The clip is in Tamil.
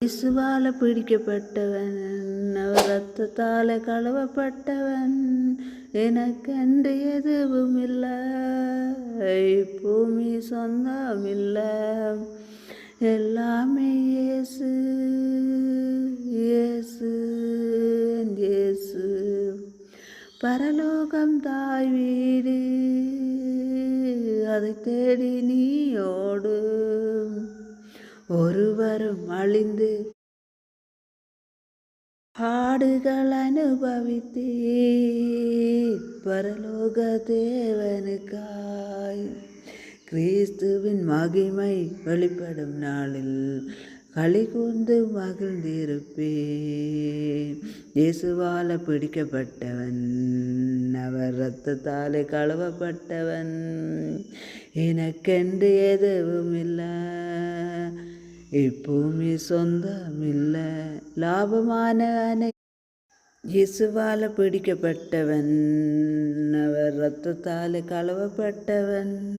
இயேசுவால பிடிக்கப்பட்டவன், அவர் ரத்தத்தால கழுவப்பட்டவன். எனக்கென்று எதுவும் இல்லை, பூமி சொந்தமில்லை, எல்லாமே இயேசு இயேசு இயேசு. பரலோகம் தாய் வீடு, அதை தேடி நீயோடு. ஒருவரும் அழிந்து பாடுகள் அனுபவித்தே பரலோக தேவனுக்காய். கிறிஸ்துவின் மகிமை வெளிப்படும் நாளில் களி கூர்ந்து மகிழ்ந்திருப்பேன். இயேசுவால பிடிக்கப்பட்டவன், அவர் இரத்தத்தாலே கழுவப்பட்டவன். எனக்கென்று எதுவும் இல்லை, இப்பூமி சொந்தமில்லை, லாபமான இயேசுவால பிடிக்கப்பட்டவன், அவர் இரத்தத்தாலே கழுவப்பட்டவன்.